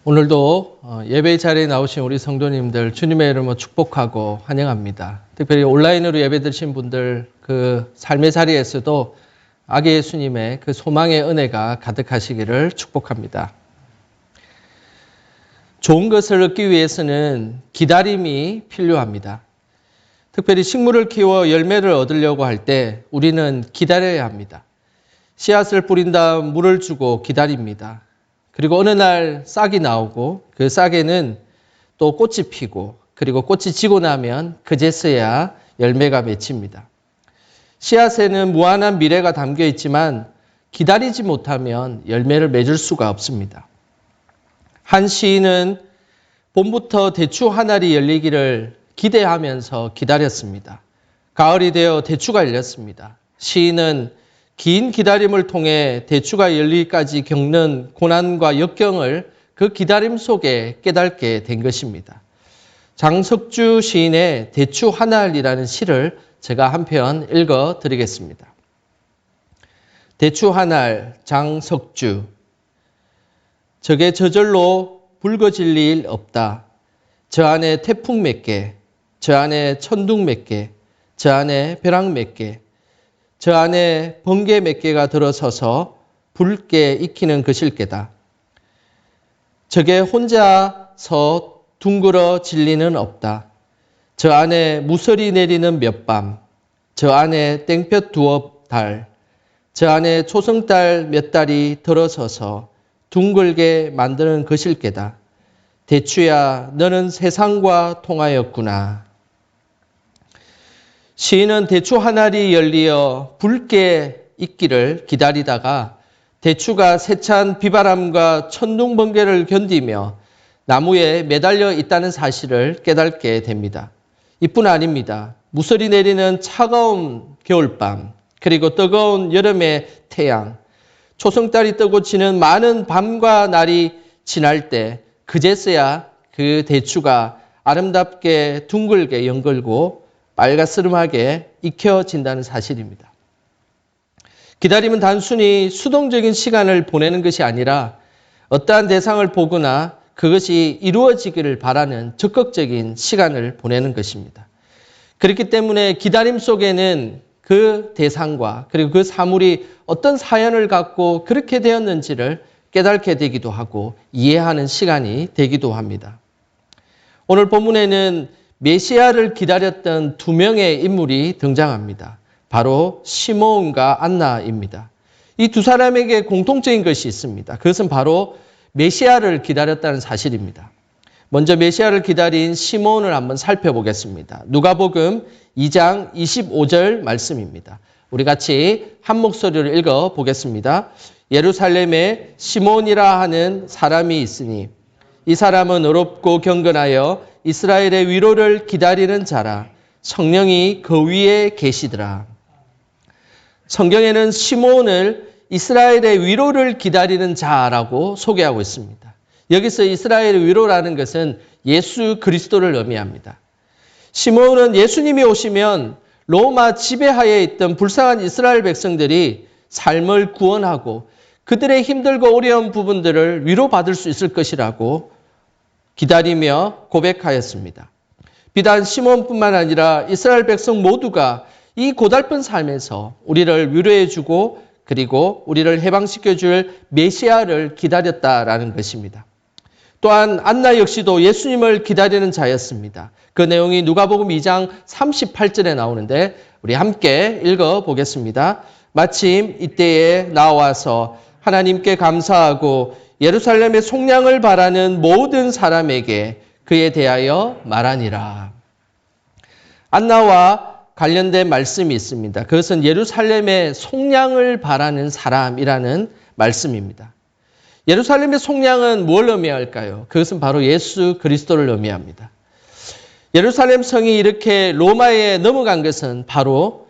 오늘도 예배 자리에 나오신 우리 성도님들 주님의 이름으로 축복하고 환영합니다. 특별히 온라인으로 예배 드신 분들 그 삶의 자리에서도 아기 예수님의 그 소망의 은혜가 가득하시기를 축복합니다. 좋은 것을 얻기 위해서는 기다림이 필요합니다. 특별히 식물을 키워 열매를 얻으려고 할 때 우리는 기다려야 합니다. 씨앗을 뿌린 다음 물을 주고 기다립니다. 그리고 어느 날 싹이 나오고 그 싹에는 또 꽃이 피고 그리고 꽃이 지고 나면 그제서야 열매가 맺힙니다. 씨앗에는 무한한 미래가 담겨 있지만 기다리지 못하면 열매를 맺을 수가 없습니다. 한 시인은 봄부터 대추 한 알이 열리기를 기대하면서 기다렸습니다. 가을이 되어 대추가 열렸습니다. 시인은 긴 기다림을 통해 대추가 열리기까지 겪는 고난과 역경을 그 기다림 속에 깨닫게 된 것입니다. 장석주 시인의 대추 한 알이라는 시를 제가 한 편 읽어드리겠습니다. 대추 한 알, 장석주. 저게 저절로 붉어질 일 없다. 저 안에 태풍 몇 개, 저 안에 천둥 몇 개, 저 안에 벼락 몇 개, 저 안에 번개 몇 개가 들어서서 붉게 익히는 것일게다. 저게 혼자서 둥그러질 리는 없다. 저 안에 무서리 내리는 몇 밤, 저 안에 땡볕 두어 달, 저 안에 초승달 몇 달이 들어서서 둥글게 만드는 것일게다. 대추야, 너는 세상과 통하였구나. 시인은 대추 한 알이 열리어 붉게 익기를 기다리다가 대추가 세찬 비바람과 천둥 번개를 견디며 나무에 매달려 있다는 사실을 깨닫게 됩니다. 이뿐 아닙니다. 무서리 내리는 차가운 겨울밤, 그리고 뜨거운 여름의 태양, 초승달이 뜨고 지는 많은 밤과 날이 지날 때 그제서야 그 대추가 아름답게 둥글게 연글고 빨가스름하게 익혀진다는 사실입니다. 기다림은 단순히 수동적인 시간을 보내는 것이 아니라 어떠한 대상을 보거나 그것이 이루어지기를 바라는 적극적인 시간을 보내는 것입니다. 그렇기 때문에 기다림 속에는 그 대상과 그리고 그 사물이 어떤 사연을 갖고 그렇게 되었는지를 깨닫게 되기도 하고 이해하는 시간이 되기도 합니다. 오늘 본문에는 메시아를 기다렸던 두 명의 인물이 등장합니다. 바로 시므온과 안나입니다. 이 두 사람에게 공통적인 것이 있습니다. 그것은 바로 메시아를 기다렸다는 사실입니다. 먼저 메시아를 기다린 시므온을 한번 살펴보겠습니다. 누가복음 2장 25절 말씀입니다. 우리 같이 한 목소리로 읽어보겠습니다. 예루살렘에 시므온이라 하는 사람이 있으니 이 사람은 어렵고 경건하여 이스라엘의 위로를 기다리는 자라. 성령이 그 위에 계시더라. 성경에는 시므온을 이스라엘의 위로를 기다리는 자라고 소개하고 있습니다. 여기서 이스라엘의 위로라는 것은 예수 그리스도를 의미합니다. 시므온은 예수님이 오시면 로마 지배하에 있던 불쌍한 이스라엘 백성들이 삶을 구원하고 그들의 힘들고 어려운 부분들을 위로받을 수 있을 것이라고 기다리며 고백하였습니다. 비단 시므온뿐만 아니라 이스라엘 백성 모두가 이 고달픈 삶에서 우리를 위로해주고 그리고 우리를 해방시켜줄 메시아를 기다렸다라는 것입니다. 또한 안나 역시도 예수님을 기다리는 자였습니다. 그 내용이 누가복음 2장 38절에 나오는데 우리 함께 읽어보겠습니다. 마침 이때에 나와서 하나님께 감사하고 예루살렘의 속량을 바라는 모든 사람에게 그에 대하여 말하니라. 안나와 관련된 말씀이 있습니다. 그것은 예루살렘의 속량을 바라는 사람이라는 말씀입니다. 예루살렘의 속량은 뭘 의미할까요? 그것은 바로 예수 그리스도를 의미합니다. 예루살렘 성이 이렇게 로마에 넘어간 것은 바로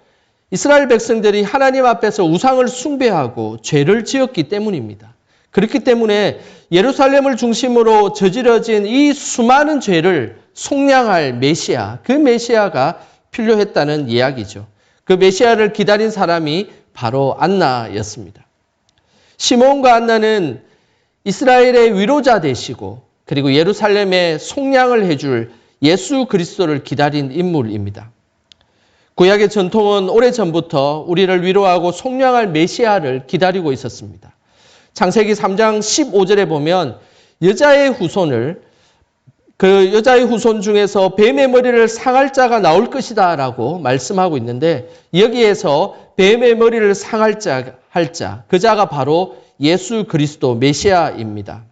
이스라엘 백성들이 하나님 앞에서 우상을 숭배하고 죄를 지었기 때문입니다. 그렇기 때문에 예루살렘을 중심으로 저지러진 이 수많은 죄를 속량할 메시아, 그 메시아가 필요했다는 이야기죠. 그 메시아를 기다린 사람이 바로 안나였습니다. 시므온과 안나는 이스라엘의 위로자 되시고 그리고 예루살렘에 속량을 해줄 예수 그리스도를 기다린 인물입니다. 구약의 전통은 오래전부터 우리를 위로하고 속량할 메시아를 기다리고 있었습니다. 창세기 3장 15절에 보면 여자의 후손 중에서 뱀의 머리를 상할 자가 나올 것이다 라고 말씀하고 있는데, 여기에서 뱀의 머리를 상할 자, 그 자가 바로 예수 그리스도 메시아입니다.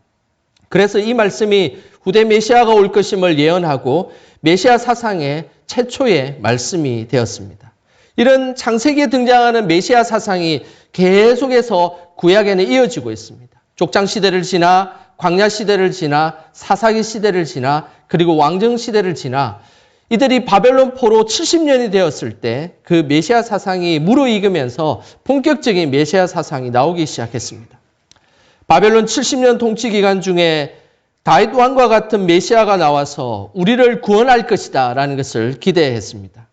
그래서 이 말씀이 후대 메시아가 올 것임을 예언하고 메시아 사상의 최초의 말씀이 되었습니다. 이런 창세기에 등장하는 메시아 사상이 계속해서 구약에는 이어지고 있습니다. 족장 시대를 지나 광야 시대를 지나 사사기 시대를 지나 그리고 왕정 시대를 지나 이들이 바벨론 포로 70년이 되었을 때 그 메시아 사상이 무르익으면서 본격적인 메시아 사상이 나오기 시작했습니다. 바벨론 70년 통치 기간 중에 다윗 왕과 같은 메시아가 나와서 우리를 구원할 것이다 라는 것을 기대했습니다.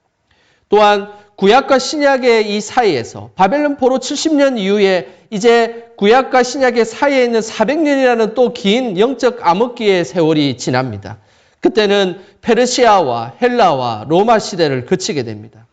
또한 구약과 신약의 이 사이에서 바벨론 포로 70년 이후에 이제 구약과 신약의 사이에 있는 400년이라는 또 긴 영적 암흑기의 세월이 지납니다. 그때는 페르시아와 헬라와 로마 시대를 거치게 됩니다.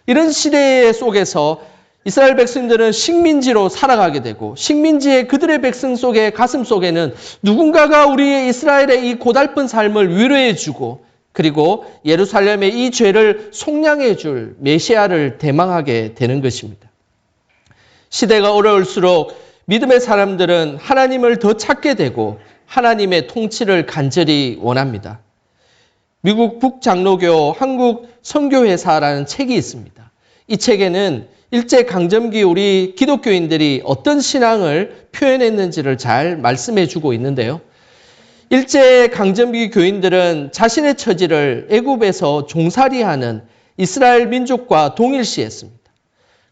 이런 시대 속에서 이스라엘 백성들은 식민지로 살아가게 되고, 식민지의 그들의 백성 속의 가슴 속에는 누군가가 우리의 이스라엘의 이 고달픈 삶을 위로해주고, 그리고 예루살렘의 이 죄를 속량해줄 메시아를 대망하게 되는 것입니다. 시대가 어려울수록 믿음의 사람들은 하나님을 더 찾게 되고 하나님의 통치를 간절히 원합니다. 미국 북장로교 한국선교회사라는 책이 있습니다. 이 책에는 일제강점기 우리 기독교인들이 어떤 신앙을 표현했는지를 잘 말씀해 주고 있는데요. 일제강점기 교인들은 자신의 처지를 애굽에서 종살이하는 이스라엘 민족과 동일시했습니다.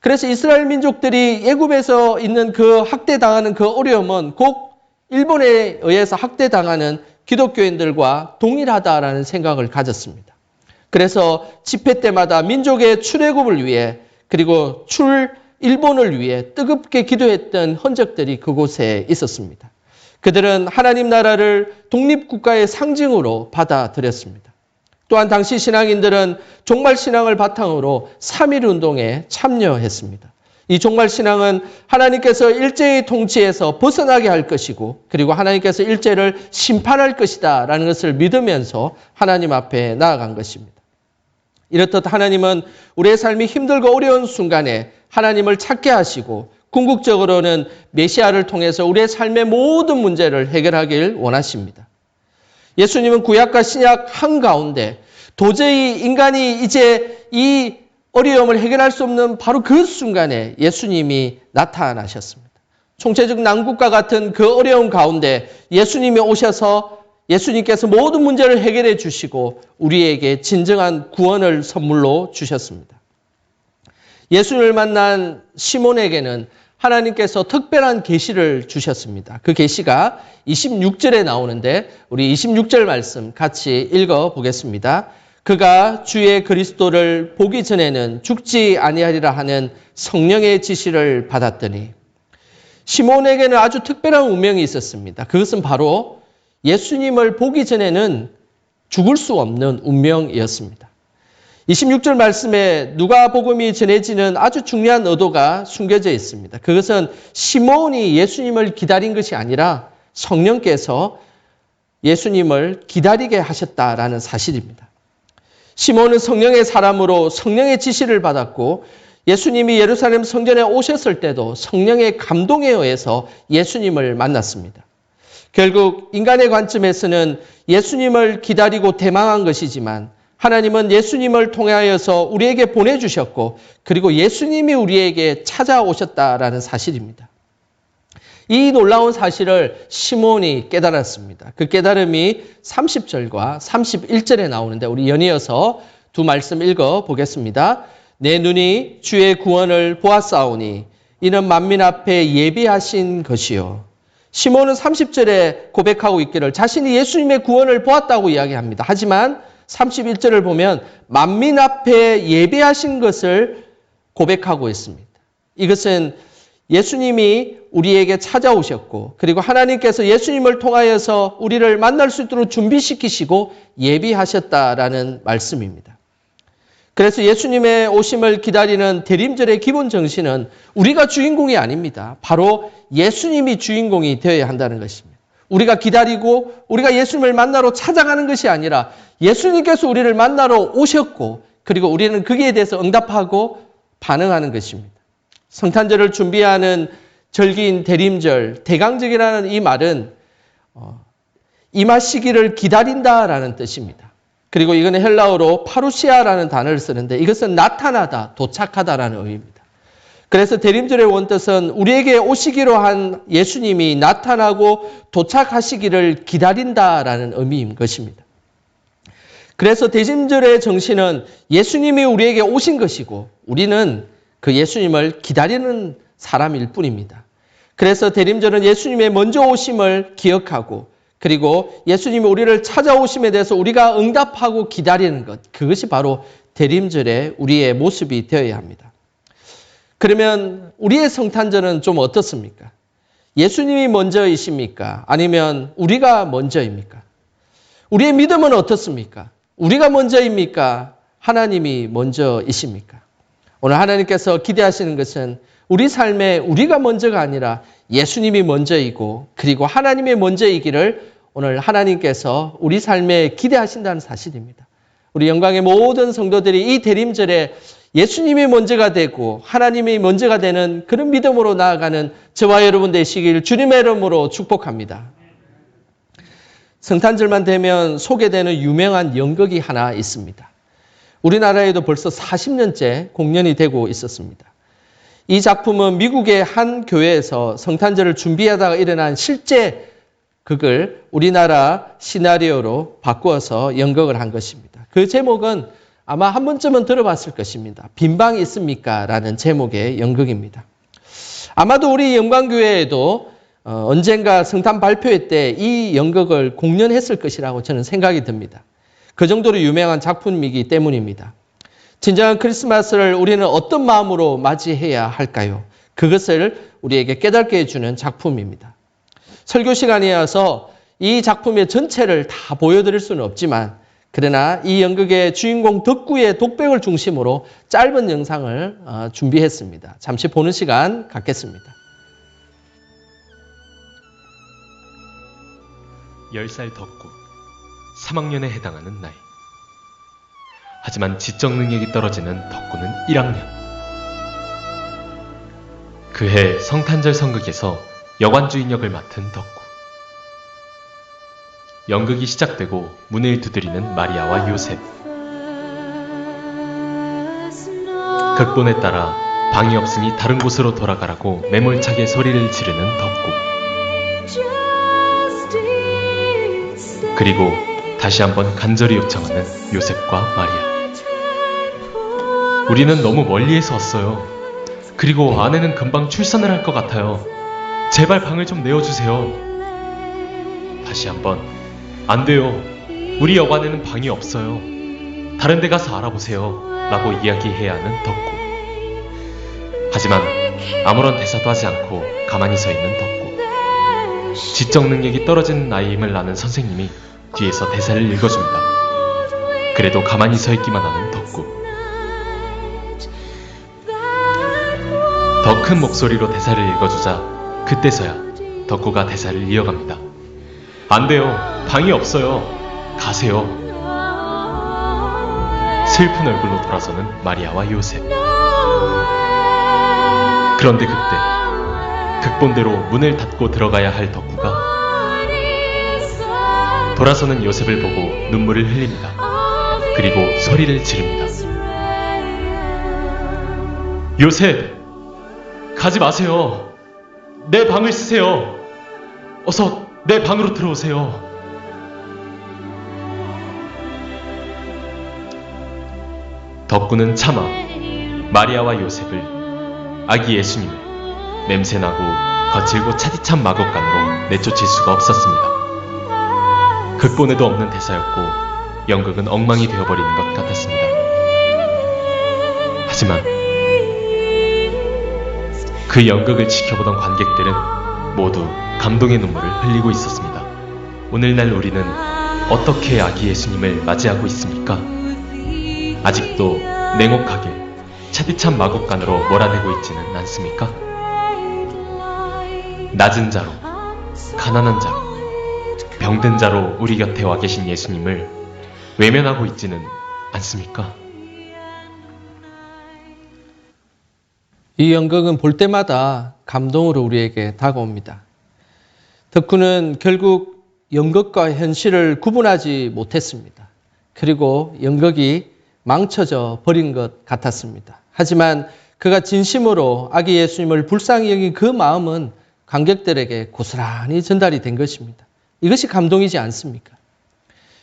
그래서 이스라엘 민족들이 애굽에서 있는 그 학대당하는 그 어려움은 꼭 일본에 의해서 학대당하는 기독교인들과 동일하다라는 생각을 가졌습니다. 그래서 집회 때마다 민족의 출애굽을 위해 그리고 일본을 위해 뜨겁게 기도했던 흔적들이 그곳에 있었습니다. 그들은 하나님 나라를 독립국가의 상징으로 받아들였습니다. 또한 당시 신앙인들은 종말신앙을 바탕으로 3.1운동에 참여했습니다. 이 종말신앙은 하나님께서 일제의 통치에서 벗어나게 할 것이고, 그리고 하나님께서 일제를 심판할 것이다 라는 것을 믿으면서 하나님 앞에 나아간 것입니다. 이렇듯 하나님은 우리의 삶이 힘들고 어려운 순간에 하나님을 찾게 하시고, 궁극적으로는 메시아를 통해서 우리의 삶의 모든 문제를 해결하길 원하십니다. 예수님은 구약과 신약 한가운데 도저히 인간이 이제 이 어려움을 해결할 수 없는 바로 그 순간에 예수님이 나타나셨습니다. 총체적 난국과 같은 그 어려운 가운데 예수님이 오셔서 예수님께서 모든 문제를 해결해 주시고 우리에게 진정한 구원을 선물로 주셨습니다. 예수님을 만난 시몬에게는 하나님께서 특별한 계시를 주셨습니다. 그 계시가 26절에 나오는데 우리 26절 말씀 같이 읽어보겠습니다. 그가 주의 그리스도를 보기 전에는 죽지 아니하리라 하는 성령의 지시를 받았더니, 시몬에게는 아주 특별한 운명이 있었습니다. 그것은 바로 예수님을 보기 전에는 죽을 수 없는 운명이었습니다. 26절 말씀에 누가복음이 전해지는 아주 중요한 의도가 숨겨져 있습니다. 그것은 시몬이 예수님을 기다린 것이 아니라 성령께서 예수님을 기다리게 하셨다라는 사실입니다. 시몬은 성령의 사람으로 성령의 지시를 받았고, 예수님이 예루살렘 성전에 오셨을 때도 성령의 감동에 의해서 예수님을 만났습니다. 결국 인간의 관점에서는 예수님을 기다리고 대망한 것이지만, 하나님은 예수님을 통하여서 우리에게 보내주셨고, 그리고 예수님이 우리에게 찾아오셨다라는 사실입니다. 이 놀라운 사실을 시몬이 깨달았습니다. 그 깨달음이 30절과 31절에 나오는데 우리 연이어서 두 말씀 읽어보겠습니다. 내 눈이 주의 구원을 보았사오니 이는 만민 앞에 예비하신 것이요. 시몬은 30절에 고백하고 있기를 자신이 예수님의 구원을 보았다고 이야기합니다. 하지만 31절을 보면 만민 앞에 예배하신 것을 고백하고 있습니다. 이것은 예수님이 우리에게 찾아오셨고 그리고 하나님께서 예수님을 통하여서 우리를 만날 수 있도록 준비시키시고 예비하셨다라는 말씀입니다. 그래서 예수님의 오심을 기다리는 대림절의 기본 정신은 우리가 주인공이 아닙니다. 바로 예수님이 주인공이 되어야 한다는 것입니다. 우리가 기다리고 우리가 예수님을 만나러 찾아가는 것이 아니라 예수님께서 우리를 만나러 오셨고 그리고 우리는 거기에 대해서 응답하고 반응하는 것입니다. 성탄절을 준비하는 절기인 대림절, 대강절이라는 이 말은 임하시기를 기다린다라는 뜻입니다. 그리고 이거는 헬라어로 파루시아라는 단어를 쓰는데 이것은 나타나다, 도착하다라는 의미입니다. 그래서 대림절의 원뜻은 우리에게 오시기로 한 예수님이 나타나고 도착하시기를 기다린다라는 의미인 것입니다. 그래서 대림절의 정신은 예수님이 우리에게 오신 것이고 우리는 그 예수님을 기다리는 사람일 뿐입니다. 그래서 대림절은 예수님의 먼저 오심을 기억하고 그리고 예수님이 우리를 찾아오심에 대해서 우리가 응답하고 기다리는 것, 그것이 바로 대림절의 우리의 모습이 되어야 합니다. 그러면 우리의 성탄절은 좀 어떻습니까? 예수님이 먼저이십니까? 아니면 우리가 먼저입니까? 우리의 믿음은 어떻습니까? 우리가 먼저입니까? 하나님이 먼저이십니까? 오늘 하나님께서 기대하시는 것은 우리 삶에 우리가 먼저가 아니라 예수님이 먼저이고 그리고 하나님의 먼저이기를 오늘 하나님께서 우리 삶에 기대하신다는 사실입니다. 우리 영광의 모든 성도들이 이 대림절에 예수님이 먼저가 되고 하나님이 먼저가 되는 그런 믿음으로 나아가는 저와 여러분 되시길 주님의 이름으로 축복합니다. 성탄절만 되면 소개되는 유명한 연극이 하나 있습니다. 우리나라에도 벌써 40년째 공연이 되고 있었습니다. 이 작품은 미국의 한 교회에서 성탄절을 준비하다가 일어난 실제 극을 우리나라 시나리오로 바꾸어서 연극을 한 것입니다. 그 제목은 아마 한 번쯤은 들어봤을 것입니다. 빈방 있습니까? 라는 제목의 연극입니다. 아마도 우리 영광교회에도 언젠가 성탄 발표회 때 이 연극을 공연했을 것이라고 저는 생각이 듭니다. 그 정도로 유명한 작품이기 때문입니다. 진정한 크리스마스를 우리는 어떤 마음으로 맞이해야 할까요? 그것을 우리에게 깨닫게 해주는 작품입니다. 설교 시간이어서 이 작품의 전체를 다 보여드릴 수는 없지만 그러나 이 연극의 주인공 덕구의 독백을 중심으로 짧은 영상을 준비했습니다. 잠시 보는 시간 갖겠습니다. 10살 덕구, 3학년에 해당하는 나이. 하지만 지적 능력이 떨어지는 덕구는 1학년. 그해 성탄절 성극에서 여관주인 역을 맡은 덕구. 연극이 시작되고 문을 두드리는 마리아와 요셉. 극본에 따라 방이 없으니 다른 곳으로 돌아가라고 매몰차게 소리를 지르는 덕구. 그리고 다시 한번 간절히 요청하는 요셉과 마리아. 우리는 너무 멀리에서 왔어요. 그리고 아내는 금방 출산을 할 것 같아요. 제발 방을 좀 내어주세요. 다시 한번 안 돼요. 우리 여관에는 방이 없어요. 다른 데 가서 알아보세요. 라고 이야기해야 하는 덕구. 하지만 아무런 대사도 하지 않고 가만히 서 있는 덕구. 지적 능력이 떨어진 아이임을 아는 선생님이 뒤에서 대사를 읽어줍니다. 그래도 가만히 서 있기만 하는 덕구. 더 큰 목소리로 대사를 읽어주자 그때서야 덕구가 대사를 이어갑니다. 안 돼요. 방이 없어요. 가세요. 슬픈 얼굴로 돌아서는 마리아와 요셉. 그런데 그때 극본대로 문을 닫고 들어가야 할 덕구가 돌아서는 요셉을 보고 눈물을 흘립니다. 그리고 소리를 지릅니다. 요셉! 가지 마세요. 내 방을 쓰세요. 어서 내 방으로 들어오세요. 덕구는 차마 마리아와 요셉을, 아기 예수님을 냄새나고 거칠고 차디찬 마곡간으로 내쫓을 수가 없었습니다. 극본에도 없는 대사였고 연극은 엉망이 되어버리는 것 같았습니다. 하지만 그 연극을 지켜보던 관객들은 모두 감동의 눈물을 흘리고 있었습니다. 오늘날 우리는 어떻게 아기 예수님을 맞이하고 있습니까? 아직도 냉혹하게 차디찬 마국간으로 몰아내고 있지는 않습니까? 낮은 자로, 가난한 자로, 병든 자로 우리 곁에 와 계신 예수님을 외면하고 있지는 않습니까? 이 연극은 볼 때마다 감동으로 우리에게 다가옵니다. 덕후는 결국 연극과 현실을 구분하지 못했습니다. 그리고 연극이 망쳐져 버린 것 같았습니다. 하지만 그가 진심으로 아기 예수님을 불쌍히 여긴 그 마음은 관객들에게 고스란히 전달이 된 것입니다. 이것이 감동이지 않습니까?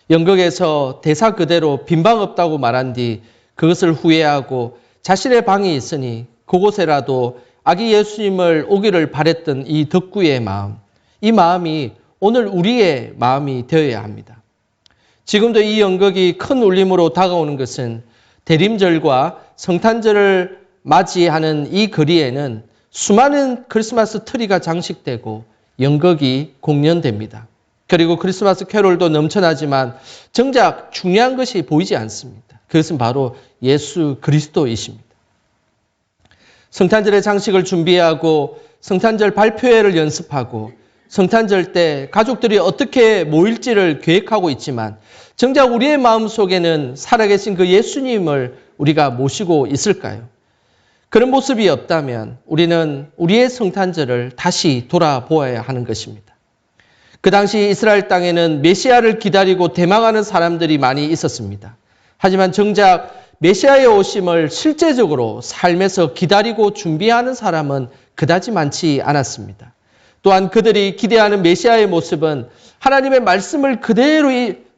연극에서 대사 그대로 빈방 없다고 말한 뒤 그것을 후회하고 자신의 방이 있으니 그곳에라도 아기 예수님을 오기를 바랬던 이 덕구의 마음, 이 마음이 오늘 우리의 마음이 되어야 합니다. 지금도 이 연극이 큰 울림으로 다가오는 것은 대림절과 성탄절을 맞이하는 이 거리에는 수많은 크리스마스 트리가 장식되고 연극이 공연됩니다. 그리고 크리스마스 캐롤도 넘쳐나지만 정작 중요한 것이 보이지 않습니다. 그것은 바로 예수 그리스도이십니다. 성탄절의 장식을 준비하고 성탄절 발표회를 연습하고 성탄절 때 가족들이 어떻게 모일지를 계획하고 있지만 정작 우리의 마음속에는 살아계신 그 예수님을 우리가 모시고 있을까요? 그런 모습이 없다면 우리는 우리의 성탄절을 다시 돌아보아야 하는 것입니다. 그 당시 이스라엘 땅에는 메시아를 기다리고 대망하는 사람들이 많이 있었습니다. 하지만 정작 메시아의 오심을 실제적으로 삶에서 기다리고 준비하는 사람은 그다지 많지 않았습니다. 또한 그들이 기대하는 메시아의 모습은 하나님의 말씀을 그대로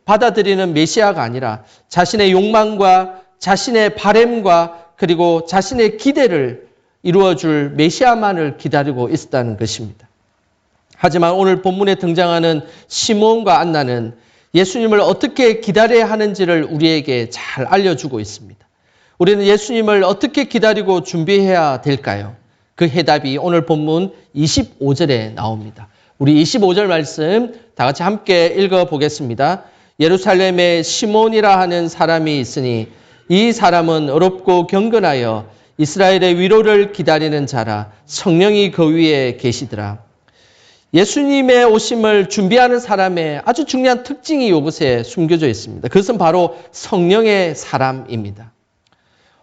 받아들이는 메시아가 아니라 자신의 욕망과 자신의 바램과 그리고 자신의 기대를 이루어줄 메시아만을 기다리고 있었다는 것입니다. 하지만 오늘 본문에 등장하는 시몬과 안나는 예수님을 어떻게 기다려야 하는지를 우리에게 잘 알려주고 있습니다. 우리는 예수님을 어떻게 기다리고 준비해야 될까요? 그 해답이 오늘 본문 25절에 나옵니다. 우리 25절 말씀 다 같이 함께 읽어보겠습니다. 예루살렘에 시몬이라 하는 사람이 있으니 이 사람은 어렵고 경건하여 이스라엘의 위로를 기다리는 자라 성령이 그 위에 계시더라. 예수님의 오심을 준비하는 사람의 아주 중요한 특징이 이것에 숨겨져 있습니다. 그것은 바로 성령의 사람입니다.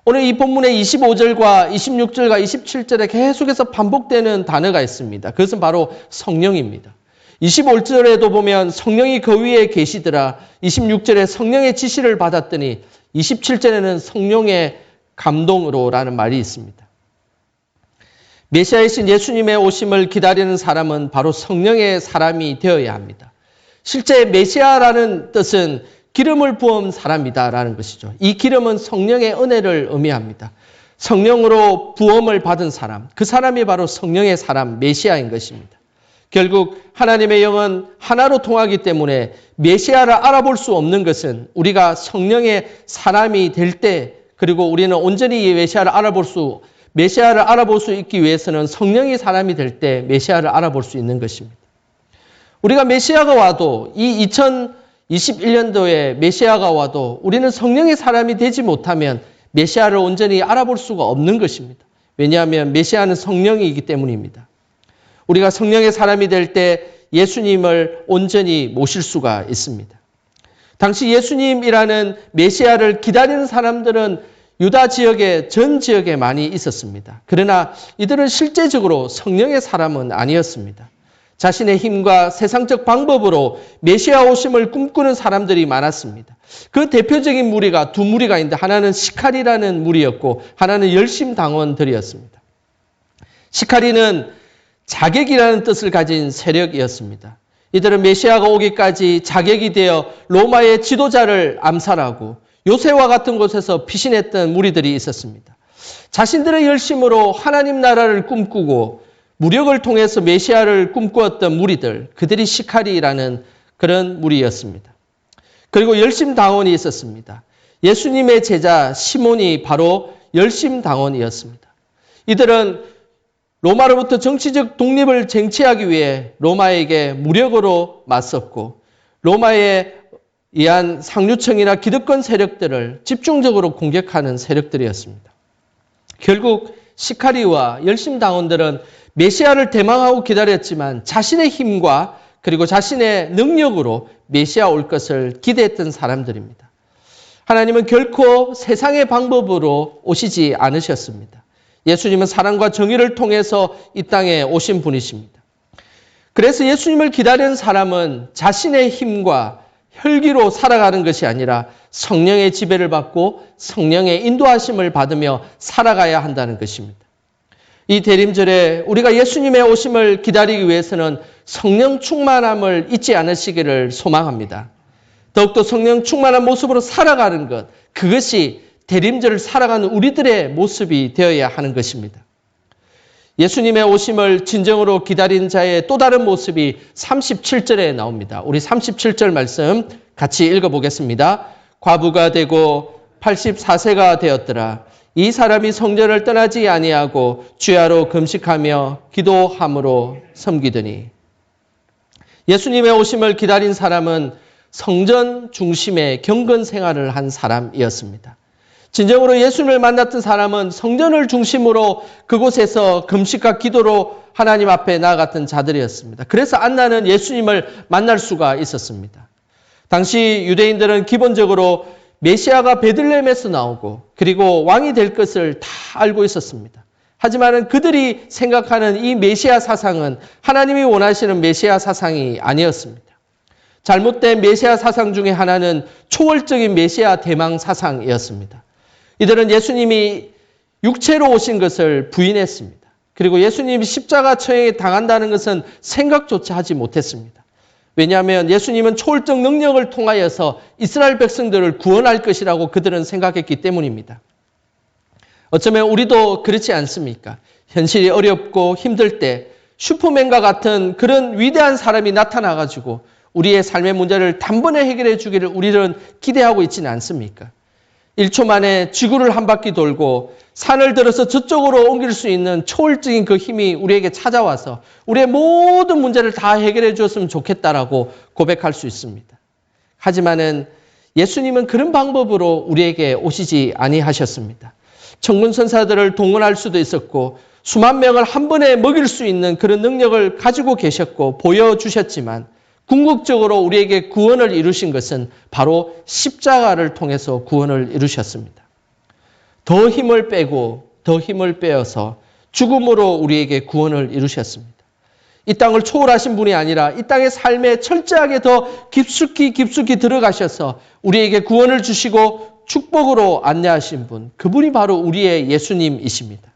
오늘 이 본문의 25절과 26절과 27절에 계속해서 반복되는 단어가 있습니다. 그것은 바로 성령입니다. 25절에도 보면 성령이 그 위에 계시더라. 26절에 성령의 지시를 받았더니 27절에는 성령의 감동으로라는 말이 있습니다. 메시아이신 예수님의 오심을 기다리는 사람은 바로 성령의 사람이 되어야 합니다. 실제 메시아라는 뜻은 기름을 부은 사람이다라는 것이죠. 이 기름은 성령의 은혜를 의미합니다. 성령으로 부음을 받은 사람, 그 사람이 바로 성령의 사람, 메시아인 것입니다. 결국 하나님의 영은 하나로 통하기 때문에 메시아를 알아볼 수 없는 것은 우리가 성령의 사람이 될 때, 그리고 우리는 온전히 이 메시아를 알아볼 수 있기 위해서는 성령이 사람이 될 때 메시아를 알아볼 수 있는 것입니다. 우리가 메시아가 와도 이 2021년도에 메시아가 와도 우리는 성령의 사람이 되지 못하면 메시아를 온전히 알아볼 수가 없는 것입니다. 왜냐하면 메시아는 성령이기 때문입니다. 우리가 성령의 사람이 될 때 예수님을 온전히 모실 수가 있습니다. 당시 예수님이라는 메시아를 기다리는 사람들은 유다 지역의 전 지역에 많이 있었습니다. 그러나 이들은 실제적으로 성령의 사람은 아니었습니다. 자신의 힘과 세상적 방법으로 메시아 오심을 꿈꾸는 사람들이 많았습니다. 그 대표적인 무리가 두 무리가 있는데 하나는 시카리라는 무리였고 하나는 열심당원들이었습니다. 시카리는 자객이라는 뜻을 가진 세력이었습니다. 이들은 메시아가 오기까지 자객이 되어 로마의 지도자를 암살하고 요새와 같은 곳에서 피신했던 무리들이 있었습니다. 자신들의 열심으로 하나님 나라를 꿈꾸고 무력을 통해서 메시아를 꿈꾸었던 무리들, 그들이 시카리라는 그런 무리였습니다. 그리고 열심당원이 있었습니다. 예수님의 제자 시몬이 바로 열심당원이었습니다. 이들은 로마로부터 정치적 독립을 쟁취하기 위해 로마에게 무력으로 맞섰고 로마에 의한 상류층이나 기득권 세력들을 집중적으로 공격하는 세력들이었습니다. 결국 시카리와 열심당원들은 메시아를 대망하고 기다렸지만 자신의 힘과 그리고 자신의 능력으로 메시아 올 것을 기대했던 사람들입니다. 하나님은 결코 세상의 방법으로 오시지 않으셨습니다. 예수님은 사랑과 정의를 통해서 이 땅에 오신 분이십니다. 그래서 예수님을 기다리는 사람은 자신의 힘과 혈기로 살아가는 것이 아니라 성령의 지배를 받고 성령의 인도하심을 받으며 살아가야 한다는 것입니다. 이 대림절에 우리가 예수님의 오심을 기다리기 위해서는 성령 충만함을 잊지 않으시기를 소망합니다. 더욱더 성령 충만한 모습으로 살아가는 것, 그것이 대림절을 살아가는 우리들의 모습이 되어야 하는 것입니다. 예수님의 오심을 진정으로 기다린 자의 또 다른 모습이 37절에 나옵니다. 우리 37절 말씀 같이 읽어보겠습니다. 과부가 되고 84세가 되었더라. 이 사람이 성전을 떠나지 아니하고 주야로 금식하며 기도함으로 섬기더니. 예수님의 오심을 기다린 사람은 성전 중심의 경건 생활을 한 사람이었습니다. 진정으로 예수님을 만났던 사람은 성전을 중심으로 그곳에서 금식과 기도로 하나님 앞에 나아갔던 자들이었습니다. 그래서 안나는 예수님을 만날 수가 있었습니다. 당시 유대인들은 기본적으로 메시아가 베들레헴에서 나오고 그리고 왕이 될 것을 다 알고 있었습니다. 하지만 그들이 생각하는 이 메시아 사상은 하나님이 원하시는 메시아 사상이 아니었습니다. 잘못된 메시아 사상 중에 하나는 초월적인 메시아 대망 사상이었습니다. 이들은 예수님이 육체로 오신 것을 부인했습니다. 그리고 예수님이 십자가 처형에 당한다는 것은 생각조차 하지 못했습니다. 왜냐하면 예수님은 초월적 능력을 통하여서 이스라엘 백성들을 구원할 것이라고 그들은 생각했기 때문입니다. 어쩌면 우리도 그렇지 않습니까? 현실이 어렵고 힘들 때 슈퍼맨과 같은 그런 위대한 사람이 나타나가지고 우리의 삶의 문제를 단번에 해결해 주기를 우리는 기대하고 있지는 않습니까? 1초 만에 지구를 한 바퀴 돌고 산을 들어서 저쪽으로 옮길 수 있는 초월적인 그 힘이 우리에게 찾아와서 우리의 모든 문제를 다 해결해 주었으면 좋겠다라고 고백할 수 있습니다. 하지만은 예수님은 그런 방법으로 우리에게 오시지 아니하셨습니다. 천군 천사들을 동원할 수도 있었고 수만 명을 한 번에 먹일 수 있는 그런 능력을 가지고 계셨고 보여주셨지만 궁극적으로 우리에게 구원을 이루신 것은 바로 십자가를 통해서 구원을 이루셨습니다. 더 힘을 빼고 더 힘을 빼어서 죽음으로 우리에게 구원을 이루셨습니다. 이 땅을 초월하신 분이 아니라 이 땅의 삶에 철저하게 더 깊숙이 들어가셔서 우리에게 구원을 주시고 축복으로 안내하신 분, 그분이 바로 우리의 예수님이십니다.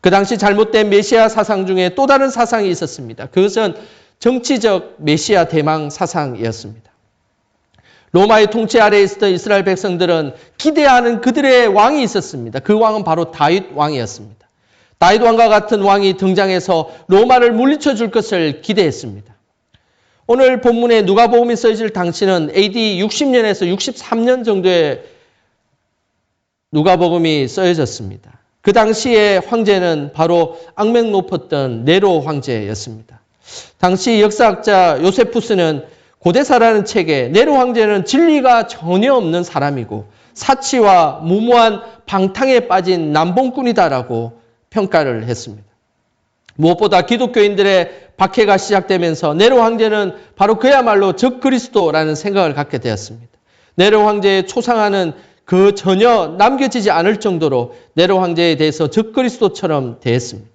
그 당시 잘못된 메시아 사상 중에 또 다른 사상이 있었습니다. 그것은 정치적 메시아 대망 사상이었습니다. 로마의 통치 아래에 있었던 이스라엘 백성들은 기대하는 그들의 왕이 있었습니다. 그 왕은 바로 다윗 왕이었습니다. 다윗 왕과 같은 왕이 등장해서 로마를 물리쳐 줄 것을 기대했습니다. 오늘 본문에 누가복음이 써질 당시는 AD 60년에서 63년 정도의 누가복음이 써졌습니다. 그 당시의 황제는 바로 악명 높았던 네로 황제였습니다. 당시 역사학자 요세푸스는 고대사라는 책에 네로 황제는 진리가 전혀 없는 사람이고 사치와 무모한 방탕에 빠진 남봉꾼이다라고 평가를 했습니다. 무엇보다 기독교인들의 박해가 시작되면서 네로 황제는 바로 그야말로 적그리스도라는 생각을 갖게 되었습니다. 네로 황제의 초상화는 그 전혀 남겨지지 않을 정도로 네로 황제에 대해서 적그리스도처럼 대했습니다.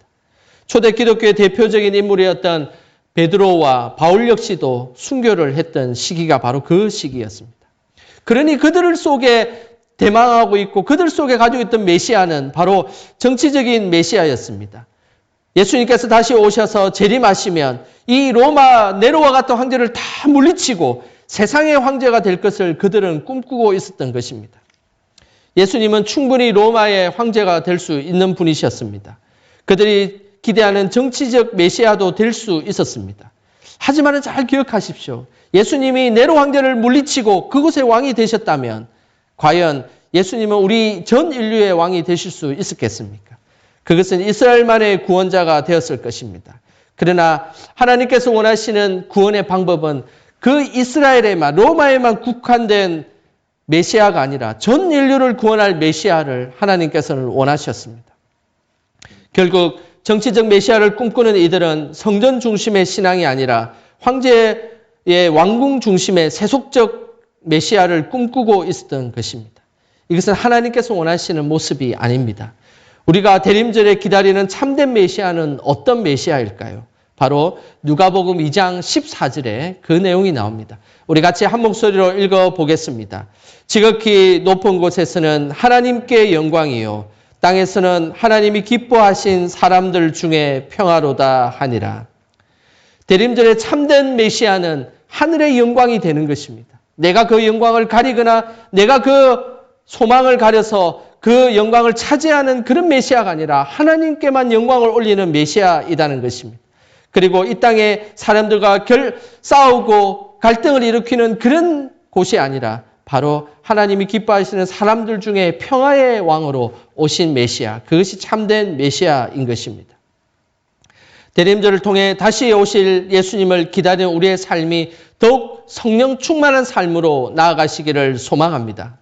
초대 기독교의 대표적인 인물이었던 베드로와 바울 역시도 순교를 했던 시기가 바로 그 시기였습니다. 그러니 그들 속에 대망하고 있고 그들 속에 가지고 있던 메시아는 바로 정치적인 메시아였습니다. 예수님께서 다시 오셔서 재림하시면 이 로마 네로와 같은 황제를 다 물리치고 세상의 황제가 될 것을 그들은 꿈꾸고 있었던 것입니다. 예수님은 충분히 로마의 황제가 될 수 있는 분이셨습니다. 그들이 기대하는 정치적 메시아도 될 수 있었습니다. 하지만 잘 기억하십시오. 예수님이 네로 황제를 물리치고 그곳의 왕이 되셨다면 과연 예수님은 우리 전 인류의 왕이 되실 수 있었겠습니까? 그것은 이스라엘만의 구원자가 되었을 것입니다. 그러나 하나님께서 원하시는 구원의 방법은 그 이스라엘에만, 로마에만 국한된 메시아가 아니라 전 인류를 구원할 메시아를 하나님께서는 원하셨습니다. 결국 정치적 메시아를 꿈꾸는 이들은 성전 중심의 신앙이 아니라 황제의 왕궁 중심의 세속적 메시아를 꿈꾸고 있었던 것입니다. 이것은 하나님께서 원하시는 모습이 아닙니다. 우리가 대림절에 기다리는 참된 메시아는 어떤 메시아일까요? 바로 누가복음 2장 14절에 그 내용이 나옵니다. 우리 같이 한 목소리로 읽어보겠습니다. 지극히 높은 곳에서는 하나님께 영광이요 땅에서는 하나님이 기뻐하신 사람들 중에 평화로다 하니라. 대림절의 참된 메시아는 하늘의 영광이 되는 것입니다. 내가 그 영광을 가리거나 내가 그 소망을 가려서 그 영광을 차지하는 그런 메시아가 아니라 하나님께만 영광을 올리는 메시아이다는 것입니다. 그리고 이 땅에 사람들과 싸우고 갈등을 일으키는 그런 곳이 아니라 바로 하나님이 기뻐하시는 사람들 중에 평화의 왕으로 오신 메시아, 그것이 참된 메시아인 것입니다. 대림절을 통해 다시 오실 예수님을 기다리는 우리의 삶이 더욱 성령 충만한 삶으로 나아가시기를 소망합니다.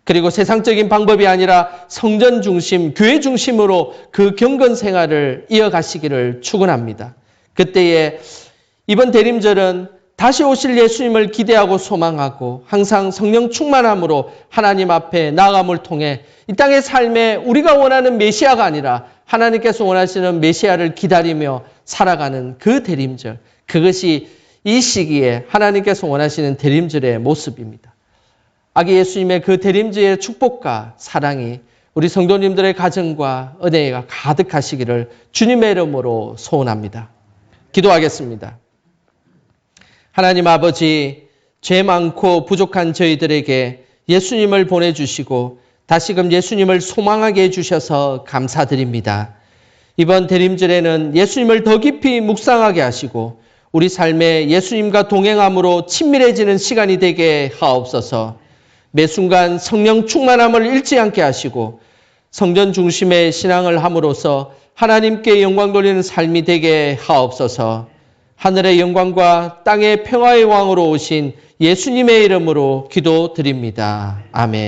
그리고 세상적인 방법이 아니라 성전 중심, 교회 중심으로 그 경건 생활을 이어가시기를 축원합니다. 그때에 이번 대림절은 다시 오실 예수님을 기대하고 소망하고 항상 성령 충만함으로 하나님 앞에 나아감을 통해 이 땅의 삶에 우리가 원하는 메시아가 아니라 하나님께서 원하시는 메시아를 기다리며 살아가는 그 대림절, 그것이 이 시기에 하나님께서 원하시는 대림절의 모습입니다. 아기 예수님의 그 대림절의 축복과 사랑이 우리 성도님들의 가정과 은혜가 가득하시기를 주님의 이름으로 소원합니다. 기도하겠습니다. 하나님 아버지, 죄 많고 부족한 저희들에게 예수님을 보내주시고 다시금 예수님을 소망하게 해주셔서 감사드립니다. 이번 대림절에는 예수님을 더 깊이 묵상하게 하시고 우리 삶에 예수님과 동행함으로 친밀해지는 시간이 되게 하옵소서. 매 순간 성령 충만함을 잃지 않게 하시고 성전 중심의 신앙을 함으로써 하나님께 영광 돌리는 삶이 되게 하옵소서. 하늘의 영광과 땅의 평화의 왕으로 오신 예수님의 이름으로 기도드립니다. 아멘.